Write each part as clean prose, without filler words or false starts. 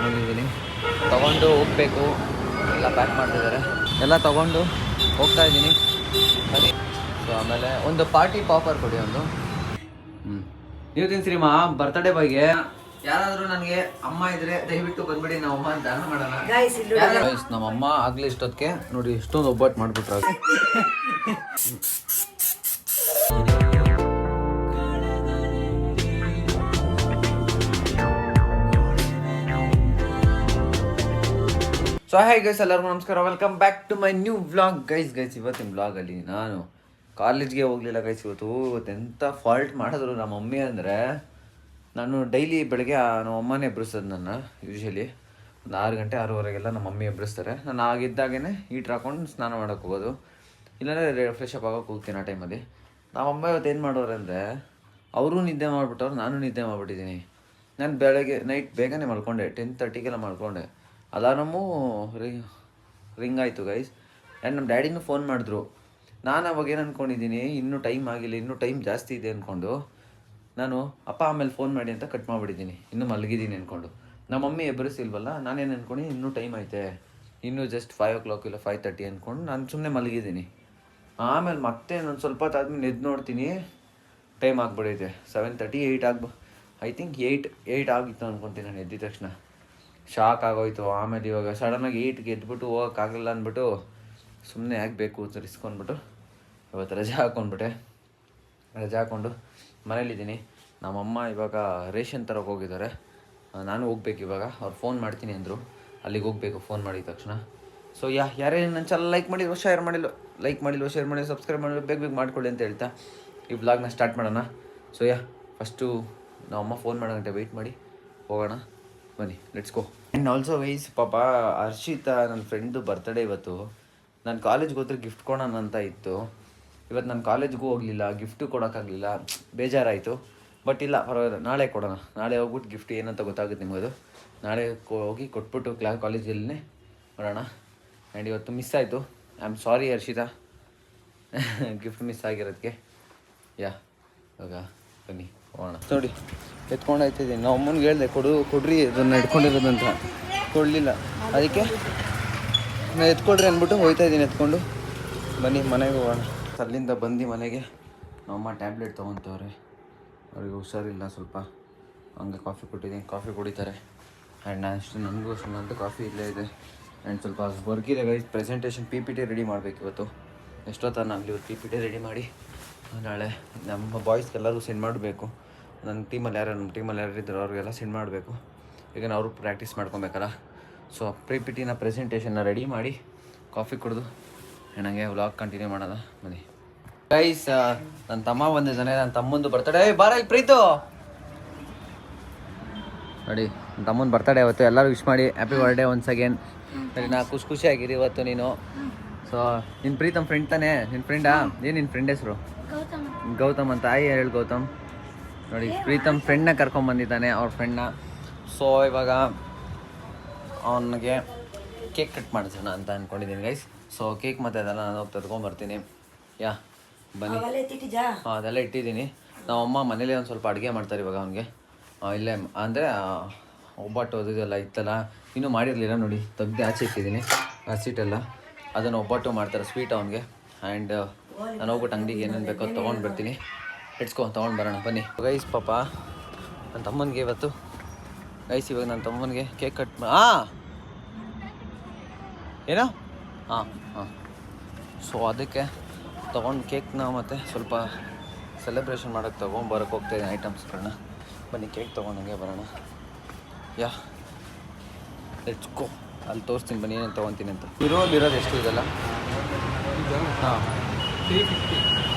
ಬಂದಿದ್ದೀನಿ, ತಗೊಂಡು ಹೋಗ್ಬೇಕು. ಎಲ್ಲ ಪ್ಯಾಕ್ ಮಾಡ್ತಿದ್ದಾರೆ, ಎಲ್ಲ ತಗೊಂಡು ಹೋಗ್ತಾ ಇದ್ದೀನಿ. ಸರಿ, ಸೊ ಆಮೇಲೆ ಒಂದು ಪಾರ್ಟಿ ಪಾಪರ್ ಕೊಡಿ ಒಂದು. ನೀವು ತಿನ್ಸಿರಿ ಮಾ ಬರ್ತ್ಡೇ ಬಾಯ್ಗೆ. ಯಾರಾದ್ರೂ ನನಗೆ ಅಮ್ಮ ಇದ್ರೆ ದಯವಿಟ್ಟು ಬಂದ್ಬಿಡಿ, ನಾವು ಅಮ್ಮ ಅಂತ ದಾನ ಮಾಡೋಣ. ನಮ್ಮ ಅಮ್ಮ ಆಗ್ಲಿ ಇಷ್ಟೊತ್ತಿಗೆ ನೋಡಿ ಇಷ್ಟೊಂದು ಒಬ್ಬಟ್ಟು ಮಾಡ್ಬಿಟ್ರ. ಸೊ ಹಾಯ್ ಗೈಸ್, ಎಲ್ಲರಿಗೂ ನಮಸ್ಕಾರ, welcome back to my new vlog. Guys ಇವತ್ತಿನ ವ್ಲಾಗಲ್ಲಿ ನಾನು ಕಾಲೇಜ್ಗೆ ಹೋಗಲಿಲ್ಲ ಗೈಸ್. ಇವತ್ತು ಎಂಥ ಫಾಲ್ಟ್ ಮಾಡಿದ್ರು ನಮ್ಮ ಮಮ್ಮಿ ಅಂದರೆ, ನಾನು ಡೈಲಿ ಬೆಳಗ್ಗೆ ನಮ್ಮ ಅಮ್ಮನೇ ಎಬ್ಬಿಸೋದು ನನ್ನ. ಯೂಶ್ವಲಿ ಒಂದು 6 ಗಂಟೆ 6:30ಗೆಲ್ಲ ನಮ್ಮ ಮಮ್ಮಿ ಎಬ್ಬಿಸ್ತಾರೆ. ನಾನು ಆಗಿದ್ದಾಗೇ ಹೀಟ್ರ್ ಹಾಕೊಂಡು ಸ್ನಾನ ಮಾಡೋಕ್ಕೆ ಹೋಗೋದು, ಇಲ್ಲಾಂದರೆ ಫ್ರೆಶ್ ಅಪ್ ಆಗೋಕ್ಕೆ ಹೋಗ್ತೀನಿ ಆ ಟೈಮಲ್ಲಿ. ನಮ್ಮ ಅಮ್ಮ ಇವತ್ತು ಏನು ಮಾಡೋರು ಅಂದರೆ, ಅವರು ನಿದ್ದೆ ಮಾಡಿಬಿಟ್ಟವ್ರು, ನಾನು ನಿದ್ದೆ ಮಾಡಿಬಿಟ್ಟಿದ್ದೀನಿ. ನಾನು ಬೆಳಗ್ಗೆ ನೈಟ್ ಬೇಗನೆ ಮಲ್ಕೊಂಡೆ, 10:30ಗೆಲ್ಲ ಮಲ್ಕೊಂಡೆ. ಅಲಾರಮು ರಿಂಗ್ ಆಯಿತು ಗೈಸ್. ಆ್ಯಂಡ್ ನಮ್ಮ ಡ್ಯಾಡಿನೂ ಫೋನ್ ಮಾಡಿದ್ರು. ನಾನು ಅವಾಗ ಏನು ಅಂದ್ಕೊಂಡಿದ್ದೀನಿ, ಇನ್ನೂ ಟೈಮ್ ಆಗಿಲ್ಲ, ಇನ್ನೂ ಟೈಮ್ ಜಾಸ್ತಿ ಇದೆ ಅಂದ್ಕೊಂಡು ನಾನು ಅಪ್ಪ ಆಮೇಲೆ ಫೋನ್ ಮಾಡಿ ಅಂತ ಕಟ್ ಮಾಡಿಬಿಟ್ಟಿದ್ದೀನಿ. ಇನ್ನೂ ಮಲಗಿದ್ದೀನಿ ಅಂದ್ಕೊಂಡು. ನಮ್ಮ ಮಮ್ಮಿ ಎಬ್ಬರಿಸಿಲ್ವಲ್ಲ, ನಾನೇನು ಅಂದ್ಕೊಂಡು ಇನ್ನೂ ಟೈಮ್ ಐತೆ, ಇನ್ನೂ ಜಸ್ಟ್ 5 o'clock ಇಲ್ಲ 5:30 ಅಂದ್ಕೊಂಡು ನಾನು ಸುಮ್ಮನೆ ಮಲಗಿದ್ದೀನಿ. ಆಮೇಲೆ ಮತ್ತೆ ನಾನು ಸ್ವಲ್ಪ ಹೊತ್ತಾದ್ಮೇಲೆ ಎದ್ದು ನೋಡ್ತೀನಿ, ಟೈಮ್ ಆಗಿಬಿಡೈತೆ 7:30, 8 ಐ ಥಿಂಕ್ 8 ಆಗಿತ್ತು ಅಂದ್ಕೊತೀನಿ. ನಾನು ಎದ್ದಿದ ತಕ್ಷಣ ಶಾಕ್ ಆಗೋಯ್ತು. ಆಮೇಲೆ ಇವಾಗ ಸಡನ್ನಾಗಿ 8ಗೆ ಎದ್ಬಿಟ್ಟು ಹೋಗೋಕ್ಕಾಗಲ್ಲ ಅಂದ್ಬಿಟ್ಟು ಸುಮ್ಮನೆ ಆಗಬೇಕು ರಿಸ್ಕ್ ಅಂದ್ಬಿಟ್ಟು ಇವತ್ತು ರಜೆ ಹಾಕ್ಕೊಂಡ್ಬಿಟ್ಟೆ. ರಜೆ ಹಾಕ್ಕೊಂಡು ಮನೇಲಿದ್ದೀನಿ. ನಮ್ಮಮ್ಮ ಇವಾಗ ರೇಷನ್ ತರೋಕೆ ಹೋಗಿದ್ದಾರೆ, ನಾನು ಹೋಗ್ಬೇಕು ಇವಾಗ. ಅವ್ರು ಫೋನ್ ಮಾಡ್ತೀನಿ ಅಂದರು, ಅಲ್ಲಿಗೆ ಹೋಗಬೇಕು ಫೋನ್ ಮಾಡಿದ ತಕ್ಷಣ. ಸೊ ಯಾರೇನು ನನ್ನ ಚಾನಲ್ ಲೈಕ್ ಮಾಡಿಲ್ವೋ ಶೇರ್ ಮಾಡಿಲ್ವೋ ಸಬ್ಸ್ಕ್ರೈಬ್ ಮಾಡಿ ಬೇಗ ಮಾಡ್ಕೊಳ್ಳಿ ಅಂತ ಹೇಳ್ತಾ ಈ ಬ್ಲಾಗ್ನ ಸ್ಟಾರ್ಟ್ ಮಾಡೋಣ. ಸೊ ಫಸ್ಟು ನಮ್ಮಮ್ಮ ಫೋನ್ ಮಾಡೋ ಗಂಟೆ ವೆಯ್ಟ್ ಮಾಡಿ ಹೋಗೋಣ, ಬನ್ನಿ let's go. And also wish ಪಾಪ ಹರ್ಷಿತಾ ನನ್ನ ಫ್ರೆಂಡು ಬರ್ತ್ಡೇ ಇವತ್ತು. ನಾನು ಕಾಲೇಜ್ಗೆ ಹೋದ್ರೆ ಗಿಫ್ಟ್ ಕೊಡೋಣ ಅಂತ ಇತ್ತು. ಇವತ್ತು ನಾನು ಕಾಲೇಜ್ಗೂ ಹೋಗಲಿಲ್ಲ, ಗಿಫ್ಟು ಕೊಡೋಕ್ಕಾಗಲಿಲ್ಲ, ಬೇಜಾರಾಯಿತು. ಬಟ್ ಇಲ್ಲ ಪರವಾಗಿಲ್ಲ, ನಾಳೆ ಕೊಡೋಣ. ನಾಳೆ ಹೋಗ್ಬಿಟ್ಟು ಗಿಫ್ಟ್ ಏನಂತ ಗೊತ್ತಾಗುತ್ತೆ ನಿಮಗದು. ನಾಳೆ ಹೋಗಿ ಕೊಟ್ಬಿಟ್ಟು ಕಾಲೇಜಲ್ಲೇ ಮಾಡೋಣ. ಆ್ಯಂಡ್ ಇವತ್ತು ಮಿಸ್ ಆಯಿತು, I am sorry Harshita, gift miss ಆಗಿರೋದಕ್ಕೆ. ಇವಾಗ ಬನ್ನಿ ಹೋಗೋಣ. ನೋಡಿ ಎತ್ಕೊಂಡು ಆಯ್ತಿದ್ದೀನಿ. ನಾವು ಅಮ್ಮನಿಗೆ ಹೇಳಿದೆ ಕೊಡ್ರಿ ಇದನ್ನು ಎತ್ಕೊಂಡಿರೋದಂತ, ಕೊಡಲಿಲ್ಲ. ಅದಕ್ಕೆ ನಾನು ಎತ್ಕೊಡ್ರಿ ಅಂದ್ಬಿಟ್ಟು ಹೋಗ್ತಾ ಇದ್ದೀನಿ ಎತ್ಕೊಂಡು. ಬನ್ನಿ ಮನೆಗೆ ಹೋಗೋಣ. ಅಲ್ಲಿಂದ ಬಂದು ಮನೆಗೆ ನಮ್ಮಮ್ಮ ಟ್ಯಾಬ್ಲೆಟ್ ತೊಗೊತವ್ರೆ. ಅವ್ರಿಗೆ ಹುಷಾರಿಲ್ಲ ಸ್ವಲ್ಪ, ಹಂಗೆ ಕಾಫಿ ಕೊಟ್ಟಿದ್ದೀನಿ, ಕಾಫಿ ಕುಡಿತಾರೆ. ಆ್ಯಂಡ್ ನನಗೂ ಅಷ್ಟು ಕಾಫಿ ಇಲ್ಲೇ ಇದೆ. ಆ್ಯಂಡ್ ಸ್ವಲ್ಪ ವರ್ಕಿದೆ ಗೈಸ್. ಪ್ರೆಸೆಂಟೇಷನ್ PPT ರೆಡಿ ಮಾಡಬೇಕು ಇವತ್ತು. ಎಷ್ಟೊತ್ತಾಗಲಿ ಇವತ್ತು PPT ರೆಡಿ ಮಾಡಿ ನಾಳೆ ನಮ್ಮ ಬಾಯ್ಸ್ಗೆಲ್ಲರೂ ಸೆಂಡ್ ಮಾಡಬೇಕು. ನಮ್ಮ ಟೀಮಲ್ಲಿ ಯಾರು ಇದ್ದರು ಅವ್ರಿಗೆಲ್ಲ ಸೆಂಡ್ ಮಾಡಬೇಕು. ಈಗ ಅವರು ಪ್ರಾಕ್ಟೀಸ್ ಮಾಡ್ಕೊಬೇಕಲ್ಲ. ಸೊ PPTನ ಪ್ರೆಸೆಂಟೇಷನ್ನ ರೆಡಿ ಮಾಡಿ ಕಾಫಿ ಕುಡಿದು ನನಗೆ ವ್ಲಾಗ್ ಕಂಟಿನ್ಯೂ ಮಾಡೋಣ ಬನ್ನಿ ಗೈಸ್. ನನ್ನ ತಮ್ಮ ಬಂದಿದ್ದಾನೆ, ನನ್ನ ತಮ್ಮಂದು ಬರ್ತಡೇ. ಬಾರಲ್ಲಿ ಪ್ರೀತು ನೋಡಿ, ನನ್ನ ತಮ್ಮನ ಬರ್ತಡೇ ಇವತ್ತು. ಎಲ್ಲರೂ ವಿಶ್ ಮಾಡಿ ಹ್ಯಾಪಿ ಬರ್ಡೇ ಒನ್ಸ್ ಅಗೇನ್. ಸರಿ, ನಾ ಖುಷಿಯಾಗಿರಿ ಇವತ್ತು ನೀನು. ಸೊ ನಿನ್ನ ಪ್ರೀತಮ್ ಫ್ರೆಂಡ್ ತಾನೇ? ನಿನ್ನ ಫ್ರೆಂಡಾ? ಏನು ನಿನ್ನ ಫ್ರೆಂಡ್ ಹೆಸರು? ಗೌತಮ್ ಅಂತ. ಹೇಳಿ ಗೌತಮ್. ನೋಡಿ ಪ್ರೀತಮ್ ಫ್ರೆಂಡ್ನ ಕರ್ಕೊಂಬಂದಿದ್ದಾನೆ, ಅವ್ರ ಫ್ರೆಂಡ್ನ. ಸೊ ಇವಾಗ ಅವನಿಗೆ ಕೇಕ್ ಕಟ್ ಮಾಡಿಸೋಣ ಅಂತ ಅಂದ್ಕೊಂಡಿದ್ದೀನಿ ಗೈಸ್. ಸೊ ಕೇಕ್ ಮತ್ತು ಅದೆಲ್ಲ ನಾನು ಹೋಗಿ ತರ್ಕೊಂಬರ್ತೀನಿ. ಬನ್ನಿ. ಅದೆಲ್ಲ ಇಟ್ಟಿದ್ದೀನಿ. ನಮ್ಮಮ್ಮ ಮನೇಲಿ ಒಂದು ಸ್ವಲ್ಪ ಅಡುಗೆ ಮಾಡ್ತಾರೆ ಇವಾಗ ಅವನಿಗೆ. ಇಲ್ಲೇ ಅಂದರೆ ಒಬ್ಬಟ್ಟು ಅದೆಲ್ಲ ಇತ್ತಲ್ಲ, ಇನ್ನೂ ಮಾಡಿರಲಿಲ್ಲ ನೋಡಿ, ತೆಗ್ದು ಆಚೆ ಇಟ್ಟಿದ್ದೀನಿ ಆ ಸೀಟೆಲ್ಲ. ಅದನ್ನು ಒಬ್ಬಟ್ಟು ಮಾಡ್ತಾರೆ ಸ್ವೀಟ್ ಅವನಿಗೆ. ಆ್ಯಂಡ್ ನಾನು ಹೋಗ್ಬಿಟ್ಟು ಅಂಗಡಿಗೆ ಏನೇನು ಬೇಕೋ ತೊಗೊಂಡು ಬರ್ತೀನಿ. ತೊಗೊಂಡು ಬರೋಣ ಬನ್ನಿ ಗೈಸ್. ಪಾಪ ನನ್ನ ತಮ್ಮನಿಗೆ ಇವತ್ತು ಗೈಸ್, ಇವಾಗ ನನ್ನ ತಮ್ಮನಿಗೆ ಕೇಕ್ ಕಟ್ ಏನೋ ಹಾಂ. ಸೊ ಅದಕ್ಕೆ ತೊಗೊಂಡು ಕೇಕ್ನ ಮತ್ತು ಸ್ವಲ್ಪ ಸೆಲೆಬ್ರೇಷನ್ ಮಾಡೋಕ್ಕೆ ತೊಗೊಂಬರಕ್ಕೆ ಹೋಗ್ತಾಯಿದ್ದೀನಿ ಐಟಮ್ಸ್ಗಳನ್ನ. ಬನ್ನಿ ಕೇಕ್ ತೊಗೊಂಡಂಗೆ ಬರೋಣ. Let's go. ಅಲ್ಲಿ ತೋರಿಸ್ತೀನಿ ಬನ್ನಿ ಏನೇನು ತೊಗೊತೀನಿ ಅಂತ. ಇರೋದು ಎಷ್ಟು ಇದೆಲ್ಲ? ಹಾಂ,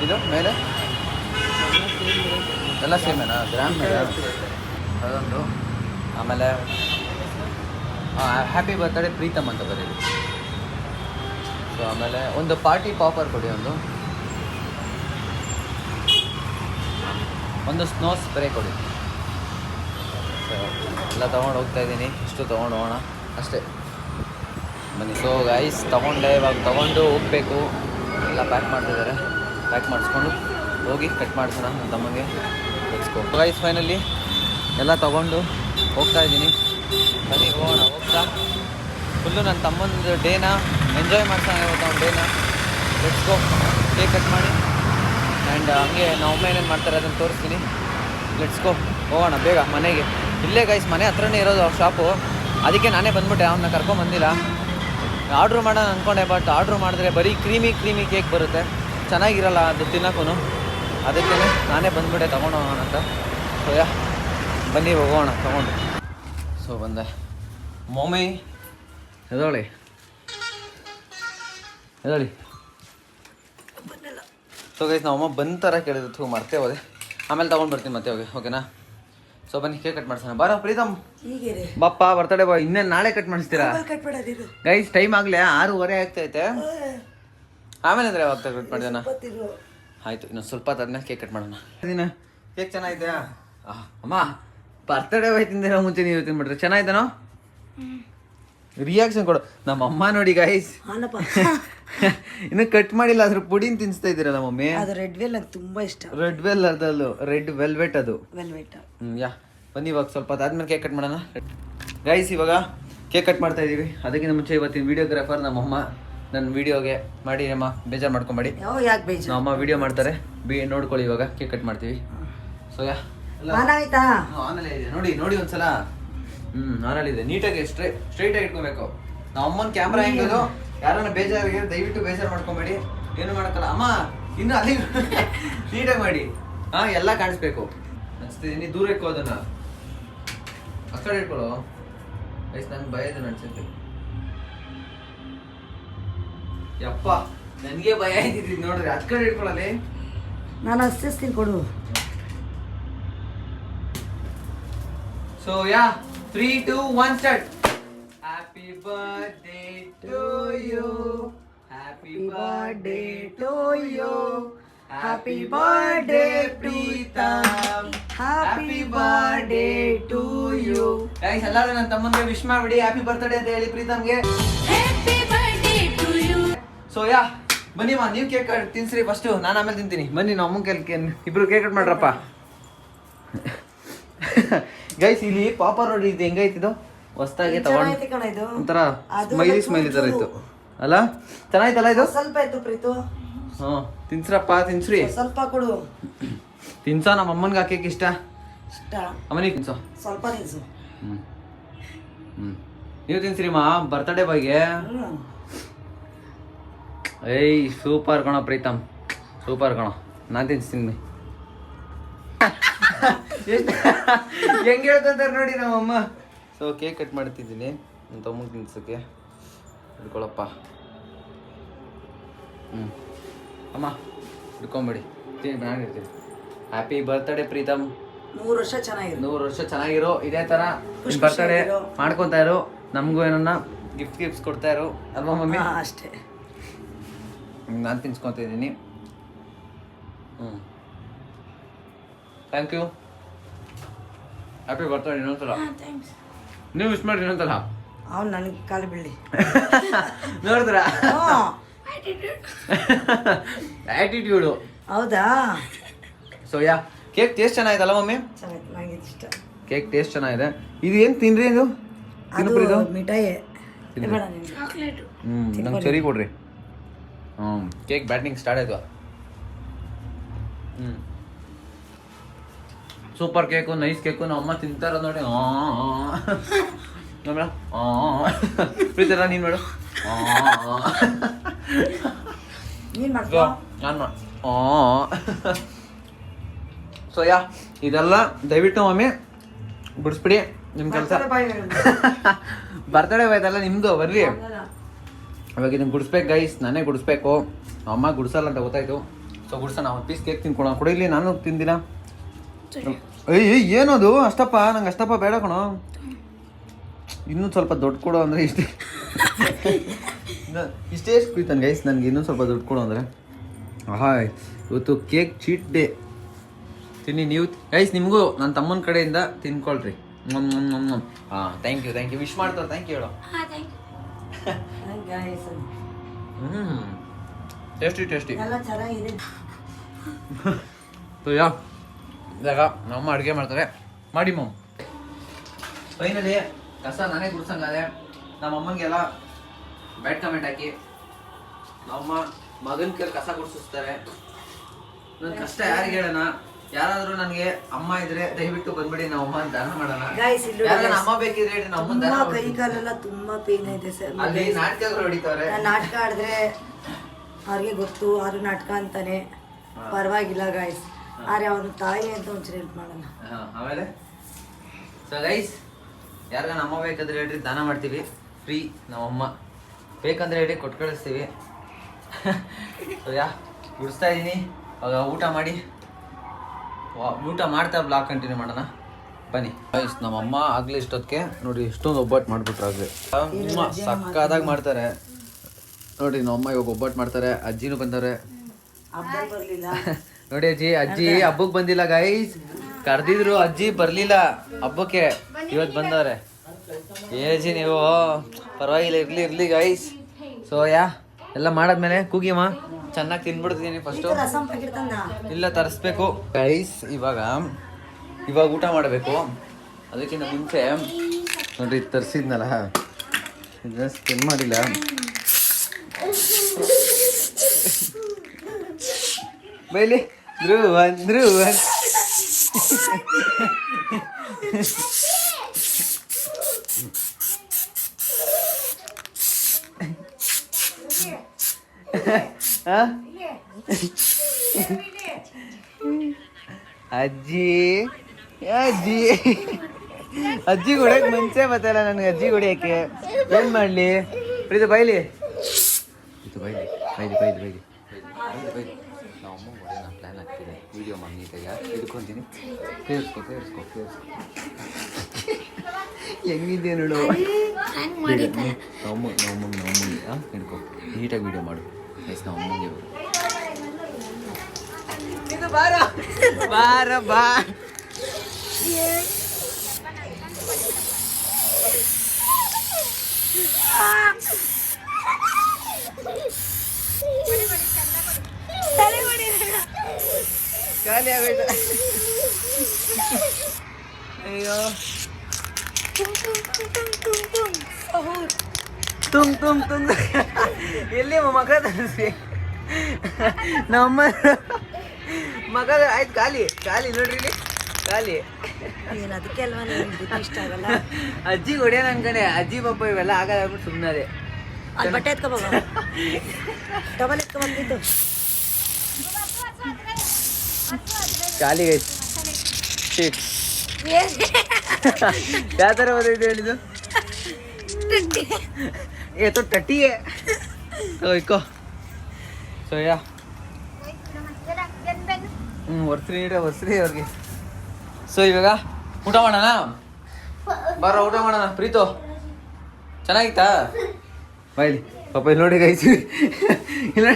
ಇದು ಮೇಲೆ ಎಲ್ಲ ಸೇಮೇನಾ? ಗ್ರಾಮ್ ಮೇಲೆ ಅದೊಂದು. ಆಮೇಲೆ ಹ್ಯಾಪಿ ಬರ್ತ್ಡೇ ಪ್ರೀತಮ್ ಅಂತ ಬರೀರಿ. ಸೊ ಆಮೇಲೆ ಒಂದು ಪಾರ್ಟಿ ಪಾಪರ್ ಕೊಡಿ ಒಂದು ಸ್ನೋ ಸ್ಪ್ರೇ ಕೊಡಿ. ಸೊ ಎಲ್ಲ ತೊಗೊಂಡು ಹೋಗ್ತಾಯಿದ್ದೀನಿ. ಇಷ್ಟು ತೊಗೊಂಡು ಹೋಗೋಣ ಅಷ್ಟೇ ಬನ್ನಿ. ಸೊ ಗೈಸ್ ತೊಗೊಂಡೆ, ಇವಾಗ ತೊಗೊಂಡು ಹೋಗಬೇಕು. ಎಲ್ಲ ಪ್ಯಾಕ್ ಮಾಡ್ತಿದ್ದಾರೆ, ಪ್ಯಾಕ್ ಮಾಡಿಸ್ಕೊಂಡು ಹೋಗಿ ಕಟ್ ಮಾಡಿಸೋಣ ನನ್ನ ತಮ್ಮಗೆ. ಗೈಸ್ ಫೈನಲಿ ಎಲ್ಲ ತೊಗೊಂಡು ಹೋಗ್ತಾ ಇದ್ದೀನಿ. ಬನ್ನಿ ಹೋಗೋಣ. ಹೋಗ್ತಾ ಫುಲ್ಲು ನನ್ನ ತಮ್ಮಂದು ಡೇನ ಎಂಜಾಯ್ ಮಾಡ್ತಾನೆ ಇವತ್ತು ಅವ್ನ ಡೇನ. Let's go. ಕೇಕ್ ಕಟ್ ಮಾಡಿ ಆ್ಯಂಡ್ ಹಂಗೆ ನಾವು ಅಮ್ಮ ಏನೇನು ಮಾಡ್ತಾರೆ ಅದನ್ನು ತೋರಿಸ್ತೀನಿ. Let's go. ಹೋಗೋಣ ಬೇಗ ಮನೆಗೆ. ಇಲ್ಲೇ ಗೈಸ್ ಮನೆ ಹತ್ರನೇ ಇರೋದು ಅವ್ರ ಶಾಪು. ಅದಕ್ಕೆ ನಾನೇ ಬಂದ್ಬಿಟ್ಟೆ, ಅವನ್ನ ಕರ್ಕೊಂಬಂದಿಲ್ಲ. ಆರ್ಡ್ರ್ ಮಾಡೋಣ ಅಂದ್ಕೊಂಡೆ, ಬಟ್ ಆರ್ಡ್ರ್ ಮಾಡಿದ್ರೆ ಬರೀ ಕ್ರೀಮಿ ಕೇಕ್ ಬರುತ್ತೆ, ಚೆನ್ನಾಗಿರಲ್ಲ ಅದು ತಿನ್ನೋಕ್ಕೂ. ಅದಕ್ಕೆ ನಾನೇ ಬಂದ್ಬಿಟ್ಟೆ ತೊಗೊಂಡು ಹೋಗೋಣ ಅಂತ. ಸೊ ಬನ್ನಿ ಹೋಗೋಣ ತೊಗೊಂಡು. ಸೊ ಬಂದೆ. ಮೊಮ್ಮಿ ಎದೋಳಿ ಸೊ ಗೈಸ್ ನಾವು ಅಮ್ಮ ಬಂದ ಥರ ಕೇಳಿದ್ರು, ಮರ್ತೇ ಹೋದೆ. ಆಮೇಲೆ ತೊಗೊಂಡು ಬರ್ತೀನಿ ಮತ್ತೆ ಹೋಗಿ, ಓಕೆನಾ? ಸೊ ಬನ್ನಿ ಕೇಕ್ ಕಟ್ ಮಾಡ್ಸೋಣ. ಬಾರೋ ಪ್ರೀತಮ್, ಬಾಪ್ಪ ಬರ್ತಡೇ ಬಾಯ್. ಇನ್ನೇನು ನಾಳೆ ಕಟ್ ಮಾಡಿಸ್ತೀರಾ ಗೈಸ್? ಟೈಮ್ ಆಗಲೇ 6:30 ಆಗ್ತೈತೆ. ಆಮೇಲೆ ಅಂದರೆ ಯಾವಾಗ ಕಟ್ ಮಾಡಿದೆನಾ? ಆಯಿತು, ಇನ್ನೊಂದು ಸ್ವಲ್ಪ ಆದ್ಮೇಲೆ ಕೇಕ್ ಕಟ್ ಮಾಡೋಣ. ಕೇಕ್ ಚೆನ್ನಾಗಿದೆಯಾ ಅಮ್ಮ? ಬರ್ತಡೇ ಬಾಯ್ ತಿಂದಿರೋ ಮುಂಚೆ ನೀವು ತಿನ್ಬಿಟ್ರೆ ಚೆನ್ನಾಗಿದ್ದೇನೋ? ರಿಯಾಕ್ಷನ್ ಕೊಡು. ನಮ್ಮ ಅಮ್ಮ ನೋಡಿ ಗೈಸ್, ಇನ್ನು ಕಟ್ ಮಾಡಿಲ್ಲ, ಅದ್ರ ಪುಡಿನ ತಿನ್ಸ್ತಾ ಇದ್ದೀರಲ್ಲ ಮಮ್ಮಿ. ಅದು ರೆಡ್ ವೆಲ್ ನಂಗೆ ತುಂಬಾ ಇಷ್ಟ. ರೆಡ್ ವೆಲ್ ಅದಲ್ಲೂ ರೆಡ್ ವೆಲ್ವೆಟ್ ಅದು. ಯಾ ಬನ್ನಿ ಇವಾಗ ಸ್ವಲ್ಪ ಅದಾದ್ಮೇಲೆ ಕೇಕ್ ಕಟ್ ಮಾಡೋಣ ಗೈಸ್. ಇವಾಗ ಕೇಕ್ ಕಟ್ ಮಾಡ್ತಾ ಇದೀವಿ. ಅದಕ್ಕಿಂತ ಮುಂಚೆ ಇವತ್ತಿನ ವಿಡಿಯೋಗ್ರಾಫರ್ ನಮ್ಮಮ್ಮ. ನನ್ನ ವಿಡಿಯೋಗೆ ಮಾಡಿ ಅಮ್ಮ ಬೇಜಾರು ಮಾಡ್ಕೊಂಬೇಡಿ. ಯಾಕೆ ಬೇಜಾರು? ನಮ್ಮಮ್ಮ ವಿಡಿಯೋ ಮಾಡ್ತಾರೆ, ನೋಡ್ಕೊಳ್ಳಿ. ಇವಾಗ ಕೇಕ್ ಕಟ್ ಮಾಡ್ತೀವಿ. ಸೊ ಆಯ್ತಾ? ಆಮೇಲೆ ಇದೆ ನೋಡಿ ಒಂದ್ಸಲ. ಆನಲ್ಲಿದೆ. ನೀಟಾಗಿ ಸ್ಟ್ರೈಟ್ ಆಗಿ ಇಟ್ಕೋಬೇಕು. ನಮ್ಮ ಅಮ್ಮನ ಕ್ಯಾಮ್ರಾ ಹೆಂಗದು, ಯಾರನ್ನ ಬೇಜಾರಿಗೆ ದಯವಿಟ್ಟು ಬೇಜಾರು ಮಾಡ್ಕೊಂಬೇಡಿ. ಏನು ಮಾಡಕ್ಕಲ್ಲ ಅಮ್ಮ, ಇನ್ನು ಅಲ್ಲಿ ನೀಟಾಗಿ ಮಾಡಿ. ಎಲ್ಲ ಕಾಣಿಸ್ಬೇಕು ಅನ್ಸ್ತಿದ್ದೀನಿ. ದೂರ ಇಟ್ಕೋ ಅದನ್ನ, ಆ ಕಡೆ ಇಟ್ಕೊಳ್ಳೋ ಗೈಸ್. ನನ್ಗೆ ಭಯ ಇದೆ ಅನ್ಸುತ್ತೆ. ಯಪ್ಪ ನನಗೆ ಭಯ ಇದ್ದಿದ್ದು ನೋಡ್ರಿ. ಆ ಕಡೆ ಇಟ್ಕೊಳ್ಳಲಿ. ನಾನು ಹಸ್ತಿಸ್ತೀನಿ ಕೊಡು. So 3, 2, 1 start. Happy birthday to you. Happy birthday to you. Happy birthday Preetham. Happy birthday to you. Guys ಎಲ್ಲರೂ ನನ್ನ ತಮ್ಮನಿಗೆ ವಿಶ್ ಮಾಡ್ಬಿಡಿ. ಹ್ಯಾಪಿ ಬರ್ತ್ಡೇ ಅಂತ ಹೇಳಿ ಪ್ರೀತಮ್ಗೆ. Happy birthday to you. So ಬನ್ನಿ ಮಾ, ನೀವು ಕೇಕ್ ತಿನ್ಸ್ರಿ ಫಸ್ಟ್, ನಾನು ಆಮೇಲೆ ತಿಂತೀನಿ. ಬನ್ನಿ ನಾವು ಅಮ್ಮನ ಕೈಲಿ ಇಬ್ರು ಕೇಕ್ ಕಟ್ ಮಾಡ್ರಪ್ಪ. ಗೈಸ್ ಇಲ್ಲಿ ಪಾಪ ನೋಡಿ, ಇದು ಹೆಂಗೈತಿದು ಹೊಸ್ದಾಗಿ ತಗೊಂಡು ಒಂಥರ ಸ್ಮೈಲಿ ತರ ಇತ್ತು ಅಲ್ಲ? ಚೆನ್ನಾಯ್ತಲ್ಲ ಇದು? ಸ್ವಲ್ಪ ಆಯ್ತು ಪ್ರೀತು. ತಿನ್ಸ್ರಪ್ಪ, ತಿನ್ಸ್ರಿ. ಸ್ವಲ್ಪ ಕೊಡು. ತಿನ್ಸೋ. ನಮ್ಮ ಅಮ್ಮನ್ಗೆ ಕೇಕ್ ಇಷ್ಟ. ಅಮ್ಮನಿಗೆ ತಿನ್ಸೋ. ಸ್ವಲ್ಪ ತಿನ್ಸು. ನೀವು ತಿನ್ಸ್ರಿ ಮಾ ಬರ್ತಡೇ ಬಾಯ್ಗೆ. ಏಯ್ ಸೂಪರ್ ಕಣೋ ಪ್ರೀತಮ್, ಸೂಪರ್ ಕಣೋ. ನಾನು ತಿನ್ಸ್ತೀನಿ. ಎಷ್ಟು ಹೆಂಗೆ ಹೇಳ್ಕೊಂತಾರೆ ನೋಡಿ ನಮ್ಮಮ್ಮ. ಸೊ ಕೇಕ್ ಕಟ್ ಮಾಡ್ತಿದ್ದೀನಿ ನನ್ನ ತಮ್ಮಗೆ ತಿನ್ಸೋಕ್ಕೆ. ಹಿಡ್ಕೊಳಪ್ಪ. ಅಮ್ಮ ಹಿಡ್ಕೊಂಬಿಡಿ, ಚೆನ್ನಾಗಿರ್ತೀನಿ. Happy birthday Preetham. 100 ವರ್ಷ ಚೆನ್ನಾಗಿರೋ, 100 ವರ್ಷ ಚೆನ್ನಾಗಿರೋ. ಇದೇ ಥರ ಬರ್ತ್ಡೇ ಮಾಡ್ಕೊತಾ ಇರು. ನಮಗೂ ಏನನ್ನ ಗಿಫ್ಟ್ಸ್ ಕೊಡ್ತಾ ಇರು ಅಲ್ವಾ ಮಮ್ಮಿ? ಅಷ್ಟೇ. ನಾನು ತಿನ್ಸ್ಕೊತಾ ಇದ್ದೀನಿ. Thank you. ಹ್ಯಾಪಿ ಬರ್ತ್ಡೇ ಇನ್ನೊಂದ್ಸಲ. ನೀವು ವಿಶ್ ಮಾಡಿ ಇನ್ನೊಂದ್ಸಲ. ಅವ್ನು ನನಗೆ ಕಾಲು ಬೀಳಿ ನೋಡಿದ್ರ ಆಟಿಟ್ಯೂಡು. ಹೌದಾ? ಸೊ ಕೇಕ್ ಟೇಸ್ಟ್ ಚೆನ್ನಾಗಿದಲ್ಲ ಮಮ್ಮಿ? ನನಗೆ ಇಷ್ಟ. ಕೇಕ್ ಟೇಸ್ಟ್ ಚೆನ್ನಾಗಿದೆ. ಇದು ಏನು ತಿನ್ರಿ? ಇದು ಮಿಠಾಯಿ. ನಂಗೆ ಸರಿ ಕೊಡ್ರಿ. ಕೇಕ್ ಬ್ಯಾಟಿಂಗ್ ಸ್ಟಾರ್ಟ್ ಆಯ್ತು. Super cake, nice cake. ನಮ್ಮ ಅಮ್ಮ ತಿಂತಾರ ನೋಡಿ. ಪ್ರೀತಿರ ನೀನು ಮಾಡು. ನಾನು ಮಾಡು. ಸೊ ಇದೆಲ್ಲ ದಯವಿಟ್ಟು ಮಮ್ಮಿ ಬಿಡಿಸ್ಬಿಡಿ. ನಿಮ್ಮ ಕೆಲಸ ಬರ್ತಡೇ ಬಾಯ್ ಇದೆಲ್ಲ ನಿಮ್ಮದು. ಬರ್ರಿ ಇವಾಗ ಇದನ್ನು ಗುಡಿಸ್ಬೇಕು ಗೈಸ್, ನಾನೇ ಗುಡಿಸ್ಬೇಕು. ಅಮ್ಮ ಗುಡಿಸಲ್ಲ ಅಂತ ಗೊತ್ತಾಯ್ತು. ಸೊ ಗುಡ್ಸೋಣ. ಒಂದು ಪೀಸ್ ಕೇಕ್ ತಿನ್ಕೊಳ ಕೊಡಿ. ಇಲ್ಲಿ ನಾನು ತಿಂದಿಲ್ಲ. ಏನದು ಅಷ್ಟಪ್ಪ? ನಂಗೆ ಅಷ್ಟಪ್ಪ ಬೇಡ ಕಣೋ. ಇನ್ನೂ ಸ್ವಲ್ಪ ದುಡ್ಡು ಕೊಡು ಅಂದರೆ ಇಷ್ಟೇ ಕುಯ್ತಾನೆ ಗೈಸ್. ನನಗೆ ಇನ್ನೂ ಸ್ವಲ್ಪ ದುಡ್ಡು ಕೊಡು ಅಂದರೆ. ಇವತ್ತು ಕೇಕ್ ಚೀಟ್ ಡೇ. ತಿನ್ನಿ ನೀವು ಗೈಸ್. ನಿಮಗೂ ನನ್ನ ತಮ್ಮನ ಕಡೆಯಿಂದ ತಿನ್ಕೊಳ್ರಿ. ಥ್ಯಾಂಕ್ ಯು ವಿಶ್ ಮಾಡ್ತಾರೆ. ಥ್ಯಾಂಕ್ ಯು ಹೇಳೋ. ಟೇಸ್ಟಿ ಸೊ ಇವಾಗ ನಮ್ಮ ಅಡುಗೆ ಮಾಡ್ತಾರೆ. ಮಾಡಿ ಮಮ್. ಫೈನಲಿ ಕಸ ನಾನೇ ಗುಡ್ಸಂಗಾದೆ. ನಮ್ಮ ಅಮ್ಮಂಗೆಲ್ಲ ಬ್ಯಾಡ್ ಕಮೆಂಟ್ ಹಾಕಿ ನಮ್ಮಮ್ಮ ಮಗನ ಕೈಲಿ ಕಸ ಗುಡ್ಸಿಸ್ತಾರೆ. ನನ್ನ ಕಷ್ಟ ಯಾರಿಗೆ ಹೇಳೋಣ? ಯಾರಾದ್ರೂ ನನಗೆ ಅಮ್ಮ ಇದ್ರೆ ದಯವಿಟ್ಟು ಬಂದ್ಬಿಡಿ, ನಾವು ಅಮ್ಮ ದಾನ ಮಾಡೋಣ. ಯಾರಾದ್ರೂ ಅಮ್ಮ ಬೇಕಿದ್ರೆ ಹೇಳಿ, ನಮ್ಮ ಅಮ್ಮನ ದಾನ ಕೈ ಕಾಲೆಲ್ಲ ತುಂಬಾ ಪೇನ್ ಐತೆ ಸರ್. ಅಲ್ಲಿ ನಾಟಕಗಳು ಹೊಡಿತಾವ್ರೆ. ನಾಟಕ ಆಡಿದ್ರೆ ಅವ್ರಿಗೆ ಗೊತ್ತು ಅವ್ರ ನಾಟಕ ಅಂತಾನೆ, ಪರವಾಗಿಲ್ಲ ಗಾಯ್ಸ್. ಆದ್ರೆ ಅವ್ರ ತಾಯಿ ಅಂತ ಒಂಚೂರು ಹೆಲ್ಪ್ ಮಾಡೋಣ. ಆಮೇಲೆ ಸೊ ಗೈಸ್, ಯಾರಿಗ ನಮ್ಮ ಬೇಕಾದ್ರೆ ಹೇಳ್ರಿ, ದಾನ ಮಾಡ್ತೀವಿ ಫ್ರೀ. ನಮ್ಮಮ್ಮ ಬೇಕಂದ್ರೆ ಹೇಳಿ ಕೊಟ್ಟು ಕಳಿಸ್ತೀವಿ. ಸೊ ಗುಡಿಸ್ತಾ ಇದ್ದೀನಿ. ಅವಾಗ ಊಟ ಮಾಡಿ, ಊಟ ಮಾಡ್ತಾ ಬ್ಲಾಗ್ ಕಂಟಿನ್ಯೂ ಮಾಡೋಣ ಬನ್ನಿ ಗೈಸ್. ನಮ್ಮಮ್ಮ ಆಗ್ಲಿ ಇಷ್ಟೊತ್ತಿಗೆ ನೋಡಿ ಎಷ್ಟೊಂದು ಒಬ್ಬಟ್ಟು ಮಾಡ್ಬಿಟ್ರು. ಆಗ್ಲಿ ಅಮ್ಮ ಸಕ್ಕದಾಗಿ ಮಾಡ್ತಾರೆ ನೋಡಿ. ನಮ್ಮಮ್ಮ ಇವಾಗ ಒಬ್ಬಟ್ಟು ಮಾಡ್ತಾರೆ. ಅಜ್ಜಿನೂ ಬಂದವ್ರೆ. ಬರ್ಲಿಲ್ಲ ನೋಡಿ ಅಜ್ಜಿ ಹಬ್ಬಕ್ಕೆ ಬಂದಿಲ್ಲ ಗೈಸ್. ಕರ್ದಿದ್ರು, ಅಜ್ಜಿ ಬರ್ಲಿಲ್ಲ ಹಬ್ಬಕ್ಕೆ, ಇವತ್ತು ಬಂದವ್ರೆ. ಏಜಿ ನೀವು ಪರವಾಗಿಲ್ಲ, ಇರ್ಲಿ ಗೈಸ್. ಸೊ ಎಲ್ಲ ಮಾಡಾದ್ಮೇಲೆ ಕೂಗಿಮ್ಮ ಚೆನ್ನಾಗಿ ತಿನ್ಬಿಡ್ತೀನಿ ಫಸ್ಟು. ರಸಂ ಪ್ಯಾಕೆಟ್ ತಂದ ಇಲ್ಲ ತರಿಸ್ಬೇಕು ಗೈಸ್. ಇವಾಗ ಊಟ ಮಾಡಬೇಕು. ಅದಕ್ಕಿಂತ ಮುಂಚೆ ನೋಡ್ರಿ ತರಿಸಿದ್ನಲ್ಲ, ಸ್ಪೆಂಡ್ ಮಾಡಿಲ್ಲ. ಬೈಲಿ ಧ್ರುವನ್ ಅಜ್ಜಿ ಹೊಡ್ಯಕ್ ಮುಂಚೆ ಬತ್ತಲ್ಲ ನನಗೆ. ಅಜ್ಜಿ ಹೊಡಿಯಕ್ಕೆ ಏನ್ ಮಾಡ್ಲಿ? ಪ್ರೀತಿ ಬೈಲಿ ನಾವು ಅಮ್ಮ ಹೊಡೆಯೋಣ ಪ್ಲ್ಯಾನ್ ಆಗ್ತಿದೆ. ವಿಡಿಯೋ ಮಾಡಿ ನೀಟಾಗಿ ಹಿಡ್ಕೊತೀನಿ. ಕೇಳಿಸ್ಕೊ ಹೆಂಗಿದ್ಯಾ ನೋಡು. ನಮ್ಮಮ್ಮಂಗೆ ಹಿಡ್ಕೊ, ನೀಟಾಗಿ ವಿಡಿಯೋ ಮಾಡು ಗೈಸ್. ನಾವು ಅಮ್ಮಂಗೆ ಬಾ ಖಾಲಿ ಆಗೋಯ್ತು. ಅಯ್ಯೋ ತುಂಗ್ ಎಲ್ಲಿ ಮಗ ತರಿಸಿ ನಮ್ಮ ಮಗ ಆಯ್ತು. ಖಾಲಿ ನೋಡ್ರಿ ಇಲ್ಲಿ ಖಾಲಿ. ಏನು ಅದಕ್ಕೆ ಅಲ್ವಾ ಇಷ್ಟ ಆಗಲ್ಲ. ಅಜ್ಜಿ ಹೊಡ್ಯಾನ ಅನ್ಕಣೆ. ಅಜ್ಜಿ ಪಾಪ ಇವೆಲ್ಲ ಆಗೋದಾಗ್ಬಿಟ್ಟು ಸುಮ್ಮನೆ ಅಲ್ಲಿ ಬಟ್ಟೆ ಎತ್ಕೊಬೋದ, ಡಬಲ್ ಎತ್ಕೊಬಂದಿದ್ದು ಖಾಲಿ ಗೈಸ್. ಯಾವ ಥರ ಓದಿದ್ದು ಹೇಳಿದ್ದು? ಏತೋ ಟಟ್ಟಿಯೇ ಇಕ್ಕೋ. ಸೊ ಒರ್ಸ್ರಿ ಅವ್ರಿಗೆ. ಸೊ ಇವಾಗ ಊಟ ಮಾಡೋಣ, ಬರೋ ಊಟ ಮಾಡೋಣ. ಪ್ರೀತು ಚೆನ್ನಾಗಿತ್ತಾ? ಬೈಲಿ ಪಾಪ ಇಲ್ಲಿ ನೋಡಿ ಗೈಸ್, ಇಲ್ಲ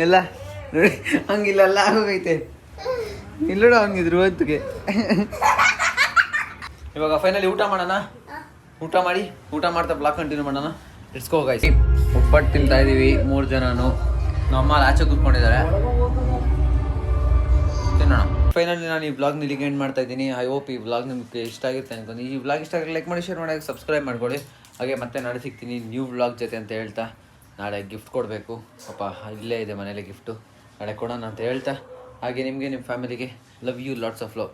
ಎಲ್ಲ ನೋಡಿ ಹಂಗಿಲ್ಲ ಆಗೋಗೈತೆ. ಇಲ್ಲೋಡು ಹಂಗಿದ್ರು ಹೊತ್ತಿಗೆ. ಇವಾಗ ಫೈನಲಿ ಊಟ ಮಾಡೋಣ. ಊಟ ಮಾಡ್ತಾ ಬ್ಲಾಗ್ ಕಂಟಿನ್ಯೂ ಮಾಡೋಣ. ಇಟ್ಸ್ಕೋ ಗೈಸ್. ಒಬ್ಬಟ್ಟು ತಿಂತಾ ಇದೀವಿ 3 ಜನನು. ನಮ್ಮ ಆಚೆ ಕೂತ್ಕೊಂಡಿದ್ದಾರೆ, ತಿನ್ನೋಣ. ಫೈನಲಿ ನಾನು ಈ ಬ್ಲಾಗ್ನ ಇಲ್ಲಿಗೆ ಎಂಡ್ ಮಾಡ್ತಾ ಇದ್ದೀನಿ. ಐ ಹೋಪ್ ಈ ಬ್ಲಾಗ್ ನಿಮಗೆ ಇಷ್ಟ ಆಗಿರುತ್ತೆ ಅನ್ಕೊಂಡು. ಈ ಬ್ಲಾಗ್ ಇಷ್ಟ ಆಗಿ ಲೈಕ್ ಮಾಡಿ, ಶೇರ್ ಮಾಡಿ, ಸಬ್ಸ್ಕ್ರೈಬ್ ಮಾಡ್ಕೊಳ್ಳಿ. ಹಾಗೆ ಮತ್ತೆ ನಾಳೆ ಸಿಗ್ತೀನಿ ನ್ಯೂ ಬ್ಲಾಗ್ ಜೊತೆ ಅಂತ ಹೇಳ್ತಾ. ನಾಳೆ ಗಿಫ್ಟ್ ಕೊಡಬೇಕು ಪಾಪ, ಇಲ್ಲೇ ಇದೆ ಮನೇಲಿ ಗಿಫ್ಟು, ನಾಳೆ ಕೊಡೋಣ ಅಂತ ಹೇಳ್ತಾ. ಹಾಗೆ ನಿಮಗೆ ನಿಮ್ಮ ಫ್ಯಾಮಿಲಿಗೆ love you, lots of love.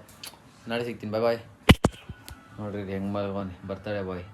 ನಾಳೆ ಸಿಗ್ತೀನಿ. ಬಾಯ್. ನೋಡ್ರಿ ಹೆಂಗೆ ಬರ್ತಾಳೆ ಬಾಯ್.